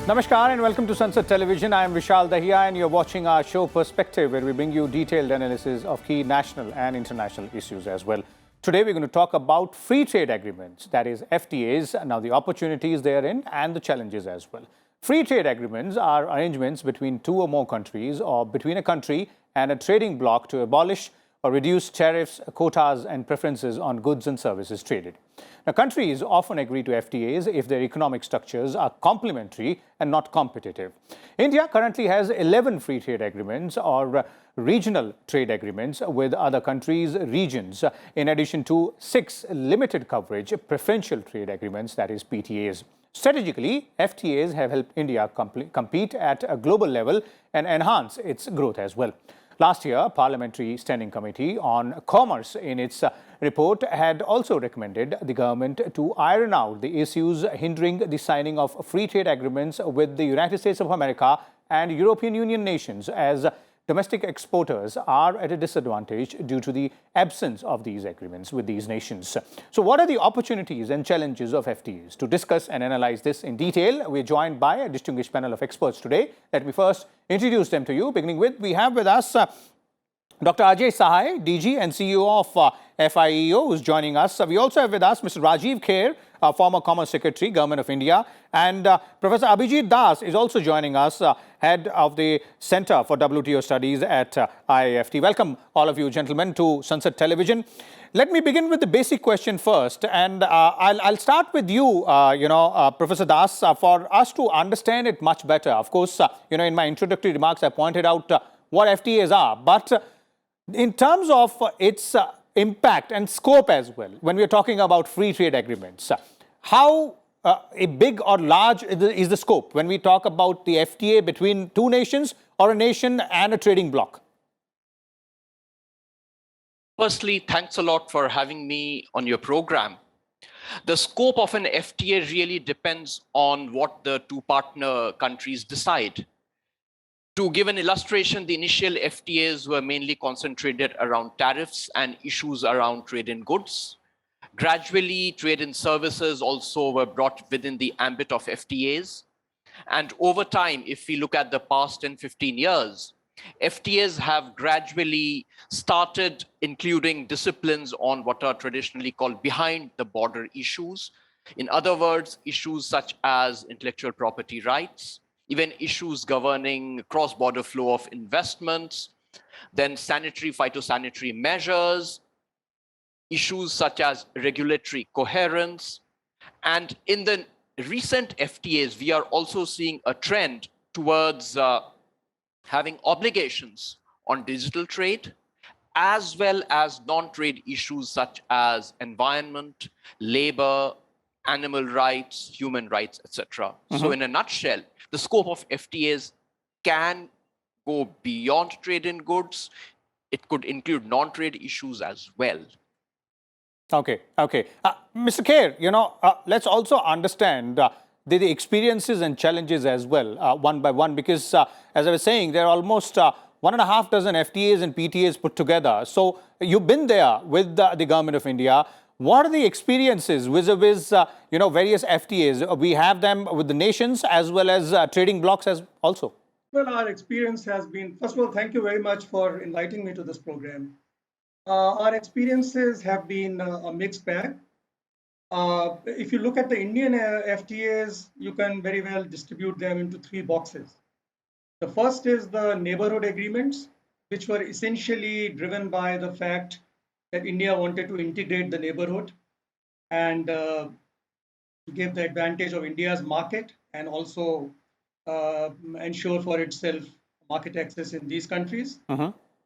Namaskar and welcome to Sansad Television. I am Vishal Dahiya and you're watching our show Perspective, where we bring you detailed analysis of key national and international issues as well. Today we're going to talk about free trade agreements, that is FTAs, now the opportunities therein and the challenges as well. Free trade agreements are arrangements between two or more countries or between a country and a trading bloc to abolish or reduce tariffs, quotas and preferences on goods and services traded. Now, countries often agree to FTAs if their economic structures are complementary and not competitive. India currently has 11 free trade agreements or regional trade agreements with other countries, regions, in addition to 6 limited coverage preferential trade agreements, that is PTAs. Strategically, FTAs have helped India compete at a global level and enhance its growth as well. Last year, Parliamentary Standing Committee on Commerce in its report had also recommended the government to iron out the issues hindering the signing of free trade agreements with the United States of America and European Union nations, as domestic exporters are at a disadvantage due to the absence of these agreements with these nations. So what are the opportunities and challenges of FTAs? To discuss and analyze this in detail, we're joined by a distinguished panel of experts today. Let me first introduce them to you. Beginning with, we have with us Dr. Ajay Sahai, DG and CEO of FIEO, who's joining us. We also have with us Mr. Rajiv Kher, former Commerce Secretary, Government of India. And Professor Abhijit Das is also joining us, head of the Center for WTO Studies at IIFT. Welcome, all of you gentlemen, to Sansad Television. Let me begin with the basic question first. And I'll start with you, Professor Das, for us to understand it much better. Of course, in my introductory remarks, I pointed out what FTAs are. But in terms of its impact and scope as well, when we're talking about free trade agreements, how a big or large is the scope when we talk about the FTA between two nations or a nation and a trading bloc? Firstly, thanks a lot for having me on your program. The scope of an FTA really depends on what the two partner countries decide. To give an illustration, the initial FTAs were mainly concentrated around tariffs and issues around trade in goods. Gradually, trade in services also were brought within the ambit of FTAs. And over time, if we look at the past 10, 15 years, FTAs have gradually started including disciplines on what are traditionally called behind the border issues. In other words, issues such as intellectual property rights, even issues governing cross-border flow of investments, then sanitary, phytosanitary measures, issues such as regulatory coherence. And in the recent FTAs, we are also seeing a trend towards having obligations on digital trade, as well as non-trade issues such as environment, labor, animal rights, human rights, etc. So in a nutshell, the scope of FTAs can go beyond trade in goods. It could include non-trade issues as well. Okay. Mr. Kher, let's also understand the experiences and challenges as well, one by one, because as I was saying, there are almost 1.5 dozen FTAs and PTAs put together. So you've been there with the Government of India. What are the experiences vis-a-vis, various FTAs? We have them with the nations as well as trading blocs as also. Well, our experience has been, first of all, thank you very much for inviting me to this program. Our experiences have been a mixed bag. If you look at the Indian FTAs, you can very well distribute them into 3 boxes. The first is the neighborhood agreements, which were essentially driven by the fact that India wanted to integrate the neighborhood and give the advantage of India's market and also ensure for itself market access in these countries.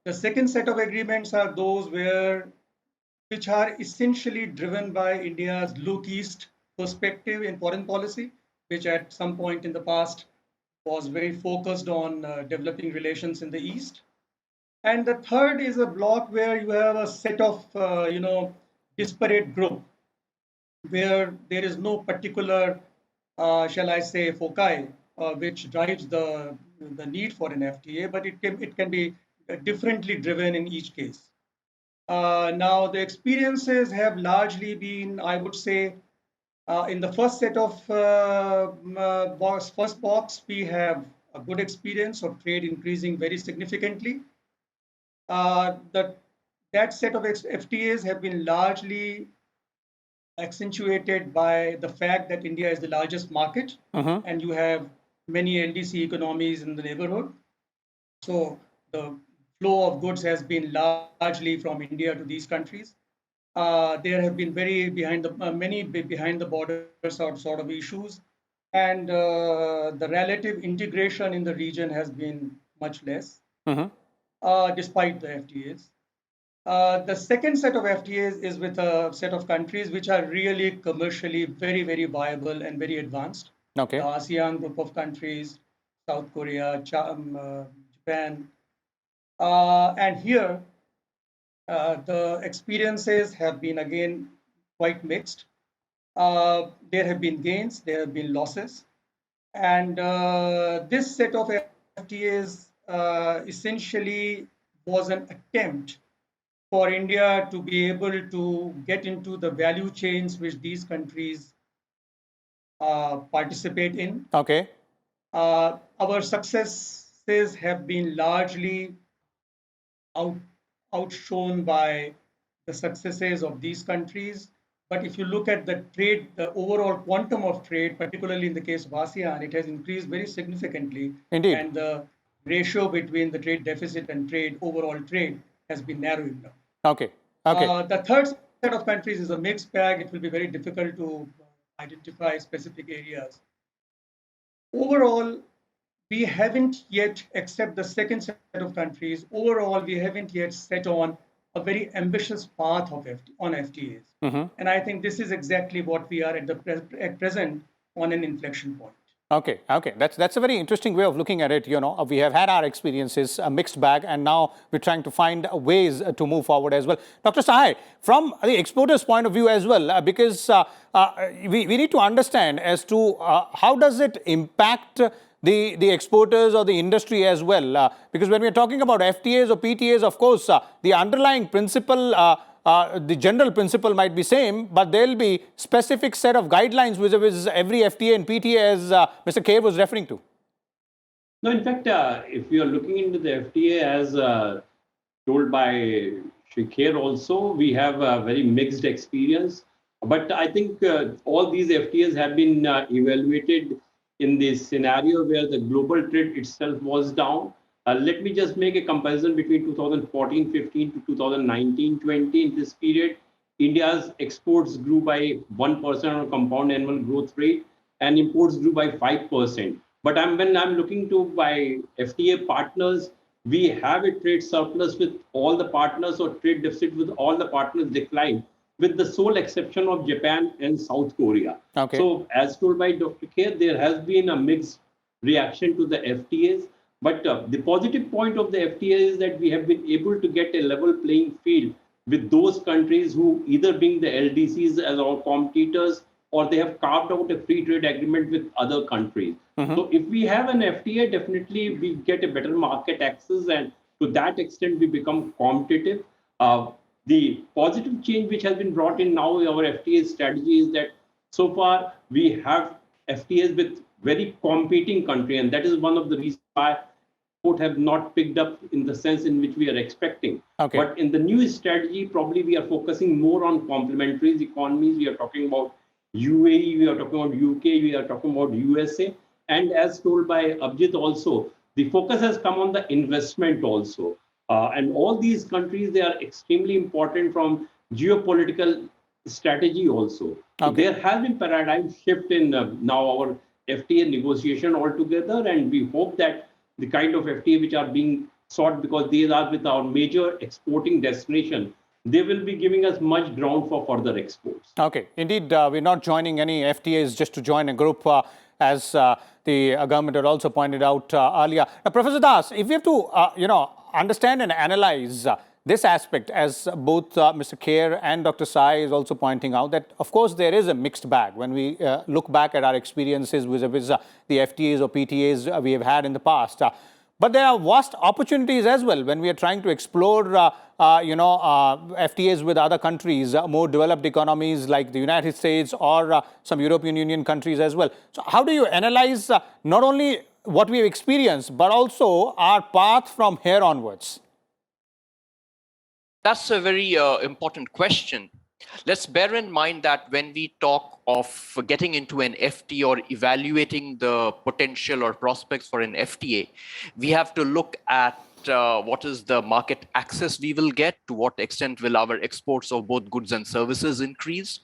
The second set of agreements are those which are essentially driven by India's look-east perspective in foreign policy, which at some point in the past was very focused on developing relations in the east. And the third is a block where you have a set of, disparate group, where there is no particular, shall I say, foci which drives the need for an FTA, but it can be differently driven in each case. Now, the experiences have largely been, I would say, In the first set of first box, we have a good experience of trade increasing very significantly. That set of FTAs have been largely accentuated by the fact that India is the largest market and you have many LDC economies in the neighborhood. So the flow of goods has been largely from India to these countries. There have been many behind the border sort of issues, and the relative integration in the region has been much less, despite the FTAs. The second set of FTAs is with a set of countries which are really commercially very, very viable and very advanced. Okay. The ASEAN group of countries, South Korea, Japan. And here, the experiences have been again quite mixed. There have been gains, there have been losses. And this set of FTAs essentially was an attempt for India to be able to get into the value chains which these countries participate in. Okay. Our successes have been largely outshone by the successes of these countries. But if you look at the trade, the overall quantum of trade, particularly in the case of ASEAN, it has increased very significantly. Indeed. And the ratio between the trade deficit and overall trade, has been narrowing down. Okay. Okay. The third set of countries is a mixed bag. It will be very difficult to identify specific areas. Overall, we haven't yet, except the second set of countries, overall, we haven't yet set on a very ambitious path on FTAs. And I think this is exactly what we are at present on an inflection point. Okay, okay, that's a very interesting way of looking at it. You know, we have had our experiences, a mixed bag, and now we're trying to find ways to move forward as well. Dr. Sahai, from the exporter's point of view as well, because we need to understand as to how does it impact the exporters or the industry as well, because when we're talking about FTAs or PTAs, of course, the underlying principle, the general principle might be same, but there'll be specific set of guidelines vis-a-vis every FTA and PTA, as Mr. K was referring to. No, in fact, if you are looking into the FTA as told by Shikher also, we have a very mixed experience. But I think all these FTAs have been evaluated in this scenario where the global trade itself was down. Let me just make a comparison between 2014-15 to 2019-20. In this period, India's exports grew by 1% on a compound annual growth rate, and imports grew by 5%. But when I'm looking to by FTA partners, we have a trade surplus with all the partners, or trade deficit with all the partners declined, with the sole exception of Japan and South Korea. Okay. So as told by Dr. K, there has been a mixed reaction to the FTAs. But the positive point of the FTA is that we have been able to get a level playing field with those countries who either being the LDCs as our competitors, or they have carved out a free trade agreement with other countries. So if we have an FTA, definitely we get a better market access, and to that extent we become competitive. The positive change which has been brought in now in our FTA strategy is that so far we have FTAs with very competing countries, and that is one of the reasons why export have not picked up in the sense in which we are expecting. Okay. But in the new strategy, probably we are focusing more on complementary economies. We are talking about UAE, we are talking about UK, we are talking about USA. And as told by Abhijit also, the focus has come on the investment also. And all these countries, they are extremely important from geopolitical strategy also. Okay. There has been paradigm shift in now our FTA negotiation altogether, and we hope that the kind of FTA which are being sought, because these are with our major exporting destination, they will be giving us much ground for further exports. Okay, indeed, we're not joining any FTAs just to join a group, as the government had also pointed out earlier. Now, Professor Das, if we have to, understand and analyze this aspect, as both Mr. Kher and Dr. Sai is also pointing out, that of course there is a mixed bag when we look back at our experiences with the FTAs or PTAs we have had in the past. But there are vast opportunities as well when we are trying to explore, FTAs with other countries, more developed economies like the United States or some European Union countries as well. So how do you analyze not only what we've experienced, but also our path from here onwards? That's a very important question. Let's bear in mind that when we talk of getting into an FTA or evaluating the potential or prospects for an FTA, we have to look at what is the market access we will get, to what extent will our exports of both goods and services increase.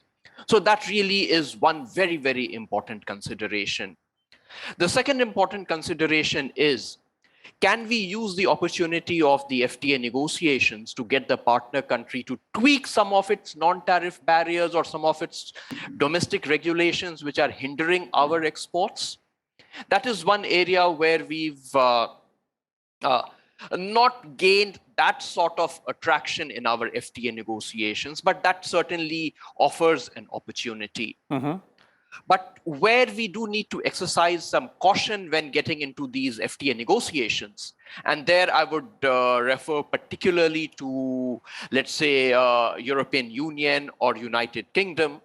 So that really is one very, very important consideration. The second important consideration is, can we use the opportunity of the FTA negotiations to get the partner country to tweak some of its non-tariff barriers or some of its domestic regulations which are hindering our exports? That is one area where we've not gained that sort of attraction in our FTA negotiations, but that certainly offers an opportunity. But where we do need to exercise some caution when getting into these FTA negotiations, and there I would refer particularly to, let's say, European Union or United Kingdom.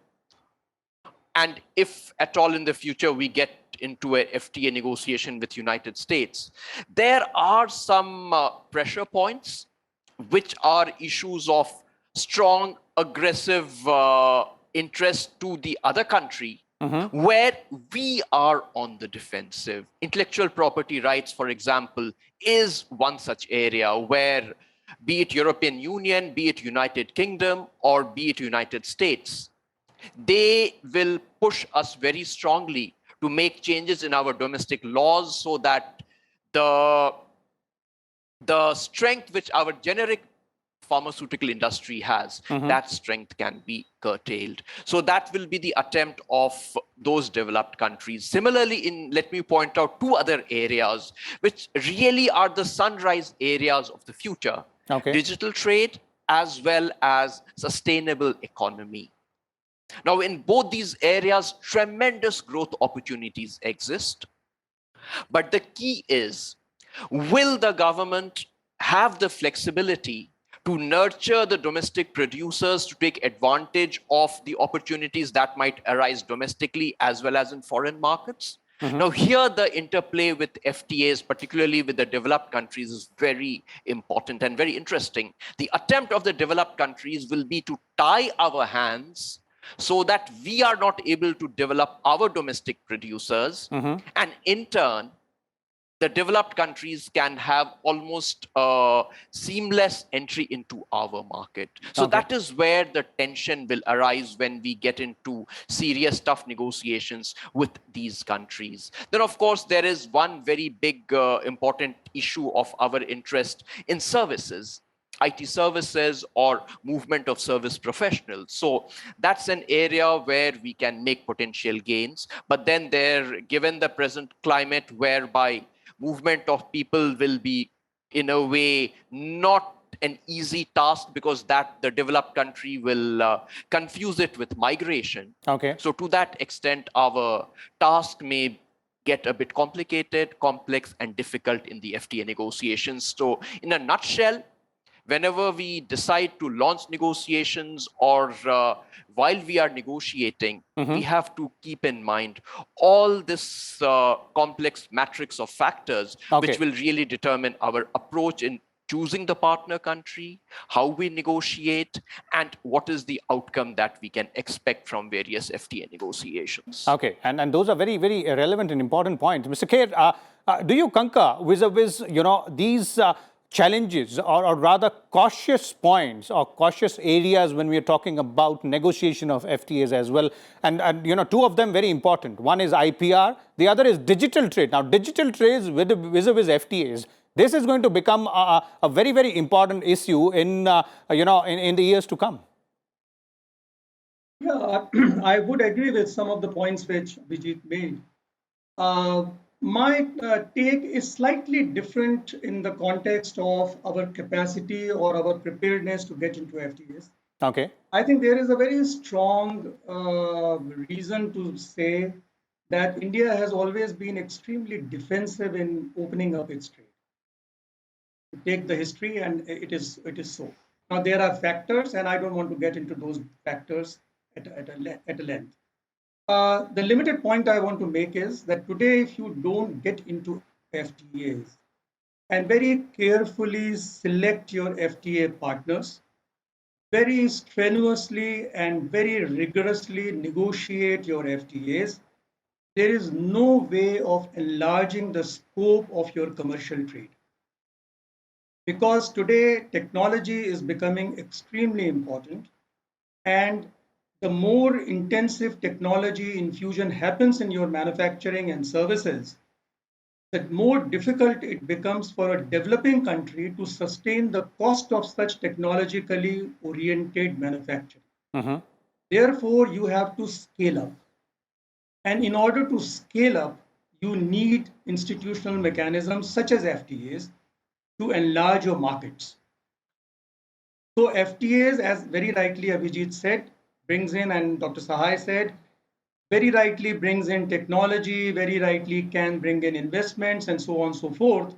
And if at all in the future we get into a FTA negotiation with United States, there are some pressure points which are issues of strong, aggressive interest to the other country, where we are on the defensive. Intellectual property rights, for example, is one such area where, be it European Union, be it United Kingdom, or be it United States, they will push us very strongly to make changes in our domestic laws so that the strength which our generic pharmaceutical industry has, that strength can be curtailed. So that will be the attempt of those developed countries. Similarly, let me point out two other areas which really are the sunrise areas of the future. Digital trade as well as sustainable economy. Now, in both these areas, tremendous growth opportunities exist. But the key is, will the government have the flexibility to nurture the domestic producers to take advantage of the opportunities that might arise domestically as well as in foreign markets? Now, here the interplay with FTAs, particularly with the developed countries, is very important and very interesting. The attempt of the developed countries will be to tie our hands so that we are not able to develop our domestic producers, and in turn, the developed countries can have almost a seamless entry into our market. So that is where the tension will arise when we get into serious, tough negotiations with these countries. Then, of course, there is one very big, important issue of our interest in services. IT services or movement of service professionals. So that's an area where we can make potential gains. But then given the present climate whereby movement of people will be, in a way, not an easy task, because the developed country will confuse it with migration. So to that extent, our task may get a bit complicated, complex, and difficult in the FTA negotiations. So in a nutshell, whenever we decide to launch negotiations or while we are negotiating, we have to keep in mind all this complex matrix of factors which will really determine our approach in choosing the partner country, how we negotiate, and what is the outcome that we can expect from various FTA negotiations. And those are very, very relevant and important points. Mr. Kher, do you concur vis-a-vis, these challenges or rather cautious points or cautious areas when we are talking about negotiation of FTAs as well? And two of them very important. One is IPR, the other is digital trade. Now, digital trades vis-a-vis FTAs, this is going to become a very, very important issue in the years to come. Yeah, I would agree with some of the points which Vijit made. My take is slightly different in the context of our capacity or our preparedness to get into FTAs. I think there is a very strong reason to say that India has always been extremely defensive in opening up its trade. take the history, and it is so. Now there are factors, and I don't want to get into those factors at a length. The limited point I want to make is that today, if you don't get into FTAs and very carefully select your FTA partners, very strenuously and very rigorously negotiate your FTAs, there is no way of enlarging the scope of your commercial trade. Because today technology is becoming extremely important, and the more intensive technology infusion happens in your manufacturing and services, the more difficult it becomes for a developing country to sustain the cost of such technologically oriented manufacturing. Therefore, you have to scale up. And in order to scale up, you need institutional mechanisms such as FTAs to enlarge your markets. So FTAs, as very rightly Abhijit said, brings in, and Dr. Sahai said, very rightly brings in technology, very rightly can bring in investments, and so on and so forth.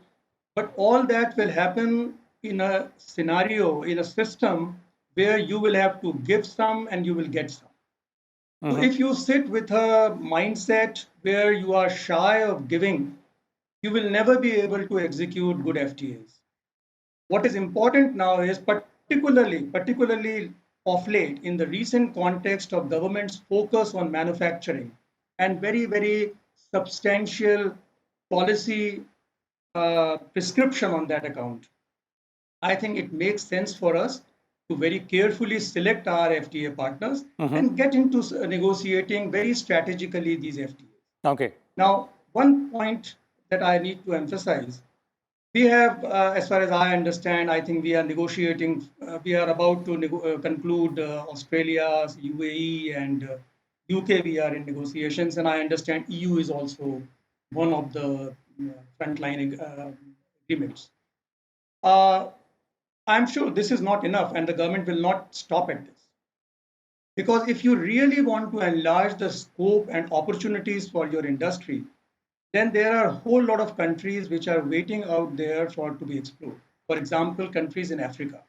But all that will happen in a scenario, in a system where you will have to give some and you will get some. So if you sit with a mindset where you are shy of giving, you will never be able to execute good FTAs. What is important now is particularly of late in the recent context of government's focus on manufacturing and very, very substantial policy prescription on that account, I think it makes sense for us to very carefully select our FTA partners and get into negotiating very strategically these FTAs. Okay. Now, one point that I need to emphasize, we have, as far as I understand, I think we are negotiating, we are about to conclude Australia, UAE, and UK, we are in negotiations, and I understand EU is also one of the frontline agreements. I'm sure this is not enough, and the government will not stop at this. Because if you really want to enlarge the scope and opportunities for your industry, then there are a whole lot of countries which are waiting out there to be explored. For example, countries in Africa,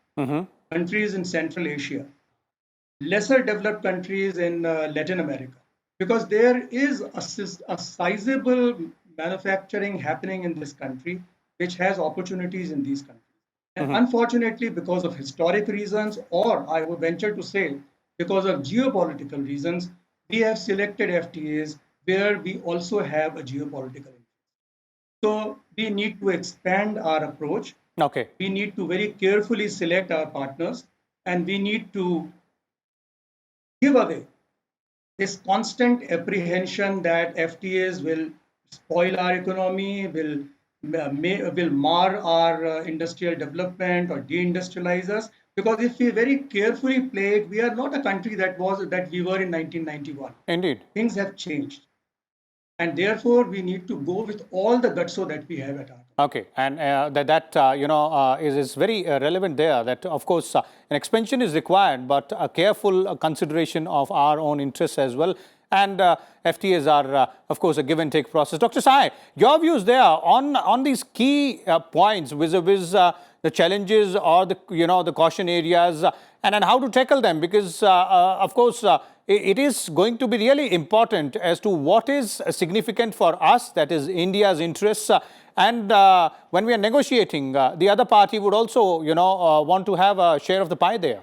countries in Central Asia, lesser developed countries in Latin America, because there is a sizable manufacturing happening in this country, which has opportunities in these countries. And unfortunately, because of historic reasons, or I would venture to say, because of geopolitical reasons, we have selected FTAs where we also have a geopolitical interest. So we need to expand our approach. Okay. We need to very carefully select our partners, and we need to give away this constant apprehension that FTAs will spoil our economy, will mar our industrial development or deindustrialize us. Because if we very carefully play it, we are not a country that we were in 1991. Indeed. Things have changed. And therefore, we need to go with all the gutso that we have at our time. Okay, and is very relevant there. That of course an expansion is required, but a careful consideration of our own interests as well. And FTAs are, of course, a give and take process. Dr. Sai, your views there on these key points vis-a-vis the challenges or the caution areas, and how to tackle them, because of course it is going to be really important as to what is significant for us, that is India's interests, and when we are negotiating, the other party would also want to have a share of the pie there.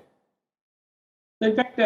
In fact,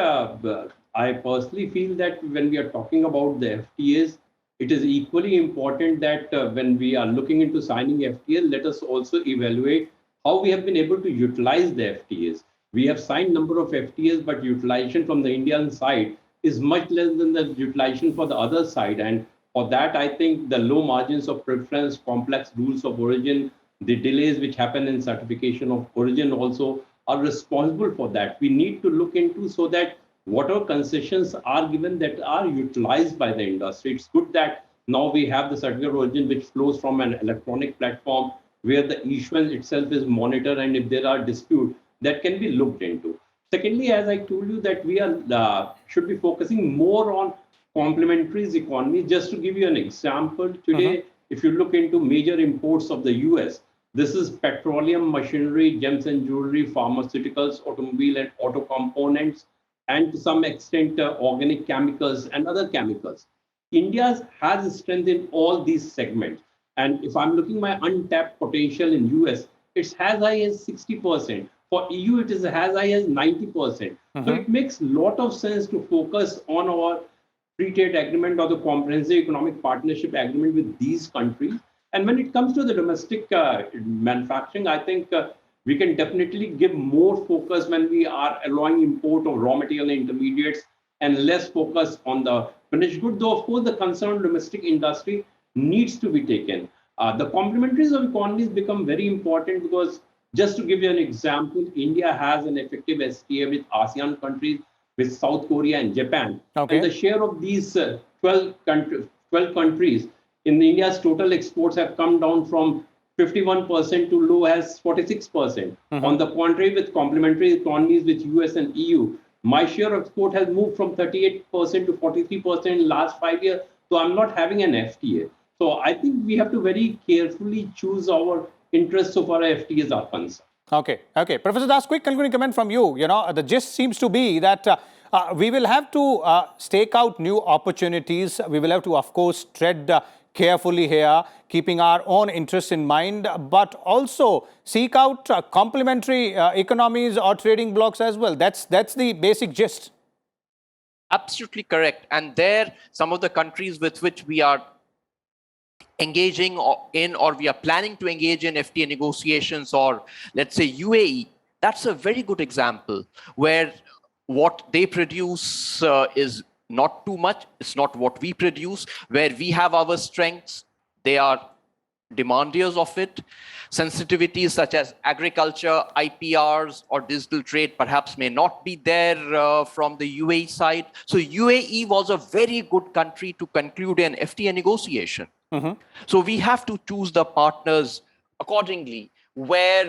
I personally feel that when we are talking about the FTAs, it is equally important that when we are looking into signing FTAs, let us also evaluate how we have been able to utilize the FTAs. We have signed number of FTAs, but utilization from the Indian side is much less than the utilization for the other side. And for that, I think the low margins of preference, complex rules of origin, the delays which happen in certification of origin also are responsible for that. We need to look into so that whatever concessions are given that are utilized by the industry. It's good that now we have the certificate of origin which flows from an electronic platform where the issuance itself is monitored, and if there are disputes, that can be looked into. Secondly, as I told you, that we are should be focusing more on complementary economy. Just to give you an example, today, if you look into major imports of the US, This is petroleum, machinery, gems and jewelry, pharmaceuticals, automobile and auto components, and to some extent organic chemicals and other chemicals. India has strength in all these segments. And if I'm looking my untapped potential in US, it's as high as 60%. For EU, it is as high as 90%. So it makes a lot of sense to focus on our free trade agreement or the comprehensive economic partnership agreement with these countries. And when it comes to the domestic manufacturing, I think we can definitely give more focus when we are allowing import of raw material and intermediates and less focus on the finished good. Though, of course, the concerned domestic industry needs to be taken. The complementaries of economies become very important because, just to give you an example, India has an effective FTA with ASEAN countries, with South Korea and Japan. Okay. And the share of these 12 countries in India's total exports have come down from 51% to low as 46%. On the contrary, with complementary economies with US and EU, my share of export has moved from 38% to 43% in the last 5 years. So I'm not having an FTA. So I think we have to very carefully choose our interests so far as FTAs are concerned. Okay. Professor Das, quick concluding comment from you. The gist seems to be that we will have to stake out new opportunities. We will have to, of course, tread carefully here, keeping our own interests in mind, but also seek out complementary economies or trading blocks as well. That's the basic gist. Absolutely correct. And there, some of the countries with which we are engaging in, or we are planning to engage in FTA negotiations, or let's say UAE, that's a very good example where what they produce is not too much. It's not what we produce. Where we have our strengths, they are demanders of it. Sensitivities such as agriculture, IPRs, or digital trade perhaps may not be there from the UAE side. So UAE was a very good country to conclude an FTA negotiation. So we have to choose the partners accordingly, where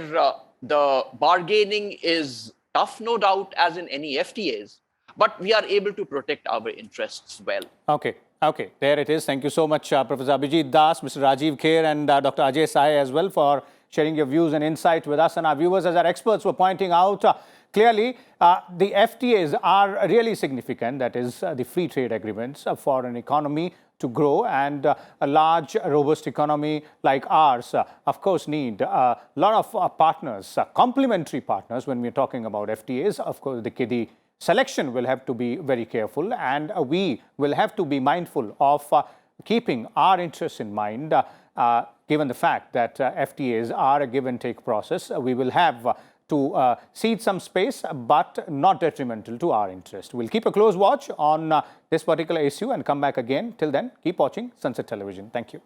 the bargaining is tough, no doubt, as in any FTAs, but we are able to protect our interests well. Okay, there it is. Thank you so much, Professor Abhijit Das, Mr. Rajiv Kher, and Dr. Ajay Sai as well for sharing your views and insight with us and our viewers. As our experts were pointing out, clearly the FTAs are really significant. That is the free trade agreements for an economy to grow, and a large, robust economy like ours, of course, need a lot of partners, complementary partners. When we're talking about FTAs, of course, the selection will have to be very careful, and we will have to be mindful of keeping our interests in mind. Given the fact that FTAs are a give and take process, we will have to cede some space, but not detrimental to our interest. We'll keep a close watch on this particular issue and come back again. Till then, keep watching Sansad Television. Thank you.